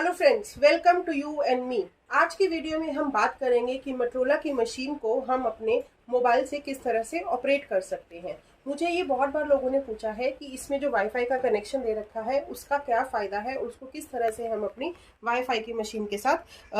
Hello friends, welcome to you and me. आज की video में हम बात करेंगे कि मोटोरोला की मशीन को हम अपने मोबाइल से किस तरह से ऑपरेट कर सकते हैं। मुझे ये बहुत बार लोगों ने पूछा है कि इसमें जो वाईफाई का कनेक्शन दे रखा है उसका क्या फ़ायदा है और उसको किस तरह से हम अपनी वाईफाई की मशीन के साथ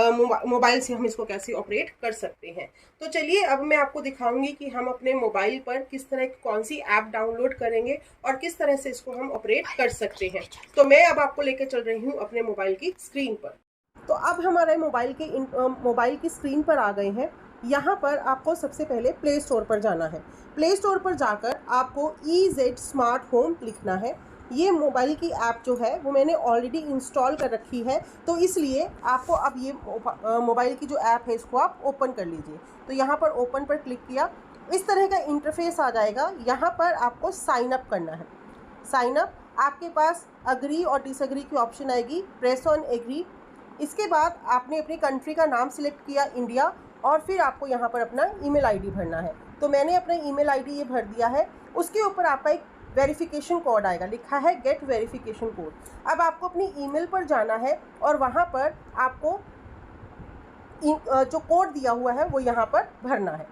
मोबाइल से हम इसको कैसे ऑपरेट कर सकते हैं। तो चलिए अब मैं आपको दिखाऊंगी कि हम अपने मोबाइल पर किस तरह की कौन सी ऐप डाउनलोड करेंगे और किस तरह से इसको हम ऑपरेट कर सकते हैं। तो मैं अब आपको लेकर चल रही हूँ अपने मोबाइल की स्क्रीन पर। तो अब हमारे मोबाइल की स्क्रीन पर आ गए हैं। यहाँ पर आपको सबसे पहले प्ले स्टोर पर जाना है। प्ले स्टोर पर जाकर आपको EZ स्मार्ट होम लिखना है। ये मोबाइल की ऐप जो है वो मैंने ऑलरेडी इंस्टॉल कर रखी है, तो इसलिए आपको अब ये मोबाइल की जो ऐप है इसको आप ओपन कर लीजिए। तो यहाँ पर ओपन पर क्लिक किया, इस तरह का इंटरफेस आ जाएगा। यहाँ पर आपको साइन अप करना है। साइन अप, आपके पास अग्री और डिसअग्री की ऑप्शन आएगी, प्रेस ऑन एग्री। इसके बाद आपने अपनी कंट्री का नाम सिलेक्ट किया, इंडिया, और फिर आपको यहाँ पर अपना ईमेल आईडी भरना है। तो मैंने अपना ईमेल आईडी ये भर दिया है। उसके ऊपर आपका एक वेरिफिकेशन कोड आएगा, लिखा है गेट वेरिफिकेशन कोड। अब आपको अपनी ईमेल पर जाना है और वहाँ पर आपको जो कोड दिया हुआ है वो यहाँ पर भरना है।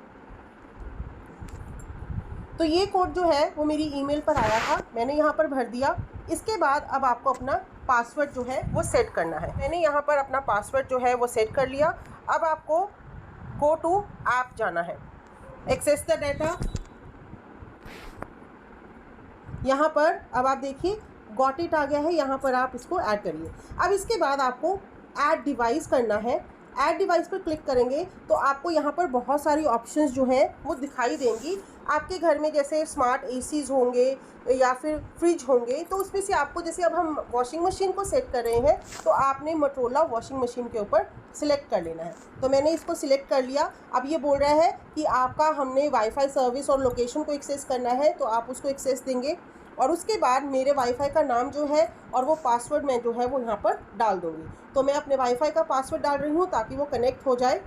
तो ये कोड जो है वो मेरी ईमेल पर आया था, मैंने यहाँ पर भर दिया। इसके बाद अब आपको अपना पासवर्ड जो है वो सेट करना है। मैंने यहाँ पर अपना पासवर्ड जो है वो सेट कर लिया। अब आपको गो टू ऐप जाना है, एक्सेस द डाटा। यहाँ पर अब आप देखिए गॉट इट आ गया है, यहाँ पर आप इसको ऐड करिए। अब इसके बाद आपको ऐड डिवाइस करना है। ऐड डिवाइस पर क्लिक करेंगे तो आपको यहाँ पर बहुत सारी ऑप्शंस जो हैं वो दिखाई देंगी। आपके घर में जैसे स्मार्ट एसीज़ होंगे या फिर फ्रिज होंगे, तो उसमें से आपको, जैसे अब हम वॉशिंग मशीन को सेट कर रहे हैं तो आपने मोटोरोला वॉशिंग मशीन के ऊपर सिलेक्ट कर लेना है। तो मैंने इसको सिलेक्ट कर लिया। अब ये बोल रहा है कि आपका हमने वाईफाई सर्विस और लोकेशन को एक्सेस करना है, तो आप उसको एक्सेस देंगे और उसके बाद मेरे वाईफाई का नाम जो है और वो पासवर्ड मैं जो है वो यहाँ पर डाल दूँगी। तो मैं अपने वाईफाई का पासवर्ड डाल रही हूँ ताकि वो कनेक्ट हो जाए।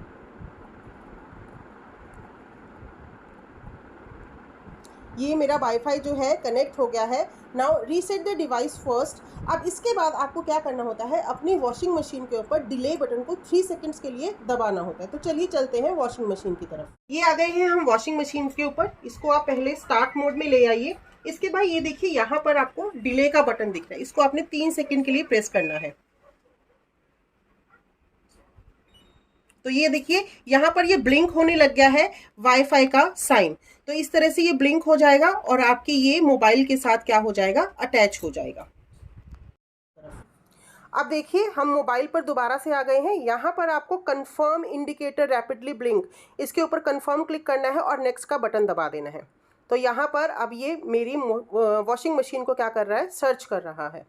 ये मेरा वाईफाई जो है कनेक्ट हो गया है। Now reset the device first. अब इसके बाद आपको क्या करना होता है, अपनी वॉशिंग मशीन के ऊपर डिले बटन को 3 सेकंड्स के लिए दबाना होता है। तो चलिए चलते हैं वॉशिंग मशीन की तरफ। ये आ गए हैं हम वॉशिंग मशीन के ऊपर। इसको आप पहले स्टार्ट मोड में ले आइए। इसके बाद ये देखिए यहाँ पर आपको डिले का बटन दिख रहा है, इसको आपने 3 सेकंड के लिए प्रेस करना है। तो ये देखिए यहाँ पर ये ब्लिंक होने लग गया है वाईफाई का साइन। तो इस तरह से ये ब्लिंक हो जाएगा और आपके ये मोबाइल के साथ क्या हो जाएगा, अटैच हो जाएगा। अब देखिए हम मोबाइल पर दोबारा से आ गए हैं। यहाँ पर आपको कंफर्म इंडिकेटर रैपिडली ब्लिंक, इसके ऊपर कंफर्म क्लिक करना है और नेक्स्ट का बटन दबा देना है। तो यहाँ पर अब ये मेरी वॉशिंग मशीन को क्या कर रहा है, सर्च कर रहा है।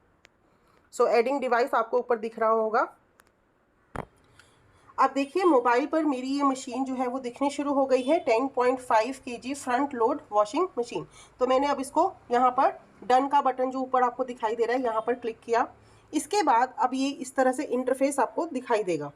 सो एडिंग डिवाइस आपको ऊपर दिख रहा होगा। अब देखिए मोबाइल पर मेरी ये मशीन जो है वो दिखनी शुरू हो गई है, 10.5 kg front load washing machine. तो मैंने अब इसको यहाँ पर डन का बटन जो ऊपर आपको दिखाई दे रहा है यहाँ पर क्लिक किया। इसके बाद अब ये इस तरह से इंटरफेस आपको दिखाई देगा।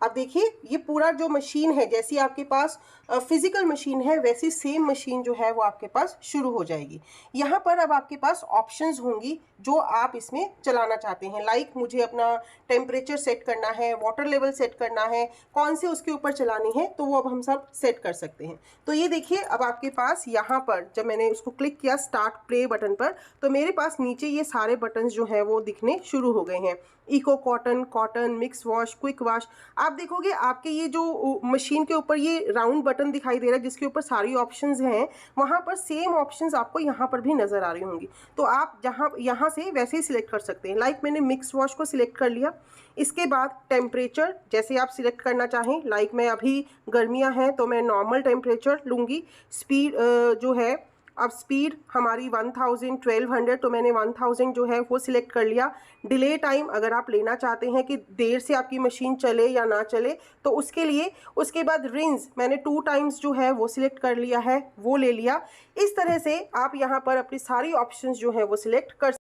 अब देखिए ये पूरा जो मशीन है, जैसी आपके पास फिजिकल मशीन है वैसी सेम मशीन जो है वो आपके पास शुरू हो जाएगी। यहाँ पर अब आपके पास ऑप्शंस होंगी जो आप इसमें चलाना चाहते हैं। लाइक मुझे अपना टेम्परेचर सेट करना है, वाटर लेवल सेट करना है, कौन से उसके ऊपर चलानी है, तो वो अब हम सब सेट कर सकते हैं। तो ये देखिए अब आपके पास यहाँ पर जब मैंने उसको क्लिक किया स्टार्ट प्ले बटन पर, तो मेरे पास नीचे ये सारे बटन्स जो हैं वो दिखने शुरू हो गए हैं। Eco cotton, cotton, mix wash, quick wash. आप देखोगे आपके ये जो मशीन के ऊपर ये राउंड बटन दिखाई दे रहा है जिसके ऊपर सारी ऑप्शंस हैं, वहाँ पर सेम ऑप्शंस आपको यहाँ पर भी नज़र आ रही होंगी। तो आप यहाँ से वैसे ही सिलेक्ट कर सकते हैं। लाइक मैंने मिक्स वॉश को सिलेक्ट कर लिया। इसके बाद टेम्परेचर जैसे आप सिलेक्ट करना चाहें, लाइक मैं अभी गर्मियाँ हैं तो मैं नॉर्मल टेम्परेचर लूँगी। स्पीड जो है, अब स्पीड हमारी 1000 1200, तो मैंने 1000 जो है वो सिलेक्ट कर लिया। डिले टाइम अगर आप लेना चाहते हैं कि देर से आपकी मशीन चले या ना चले तो उसके लिए। उसके बाद रिंस मैंने 2 टाइम्स जो है वो सिलेक्ट कर लिया है, वो ले लिया। इस तरह से आप यहाँ पर अपनी सारी ऑप्शंस जो है वो सिलेक्ट कर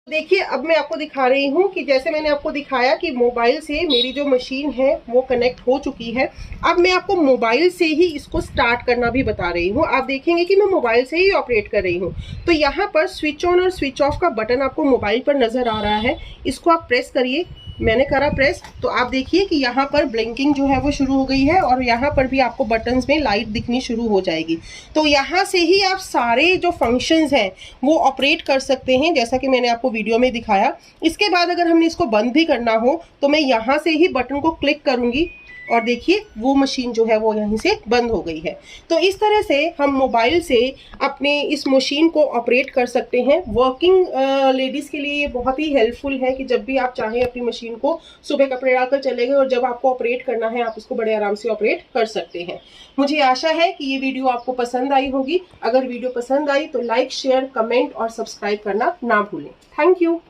देखिए अब मैं आपको दिखा रही हूँ कि जैसे मैंने आपको दिखाया कि मोबाइल से मेरी जो मशीन है वो कनेक्ट हो चुकी है। अब मैं आपको मोबाइल से ही इसको स्टार्ट करना भी बता रही हूँ। आप देखेंगे कि मैं मोबाइल से ही ऑपरेट कर रही हूँ। तो यहाँ पर स्विच ऑन और स्विच ऑफ का बटन आपको मोबाइल पर नज़र आ रहा है। इसको आप प्रेस करिए। मैंने करा प्रेस, तो आप देखिए कि यहाँ पर ब्लिंकिंग जो है वो शुरू हो गई है और यहाँ पर भी आपको बटन्स में लाइट दिखनी शुरू हो जाएगी। तो यहाँ से ही आप सारे जो फंक्शंस हैं वो ऑपरेट कर सकते हैं, जैसा कि मैंने आपको वीडियो में दिखाया। इसके बाद अगर हमने इसको बंद भी करना हो तो मैं यहाँ से ही बटन को क्लिक करूँगी और देखिए वो मशीन जो है वो यहीं से बंद हो गई है। तो इस तरह से हम मोबाइल से अपने इस मशीन को ऑपरेट कर सकते हैं। वर्किंग लेडीज़ के लिए ये बहुत ही हेल्पफुल है कि जब भी आप चाहें अपनी मशीन को सुबह कपड़े डालकर चले गए और जब आपको ऑपरेट करना है आप उसको बड़े आराम से ऑपरेट कर सकते हैं। मुझे आशा है कि ये वीडियो आपको पसंद आई होगी। अगर वीडियो पसंद आई तो लाइक, शेयर, कमेंट और सब्सक्राइब करना ना भूलें। Thank you.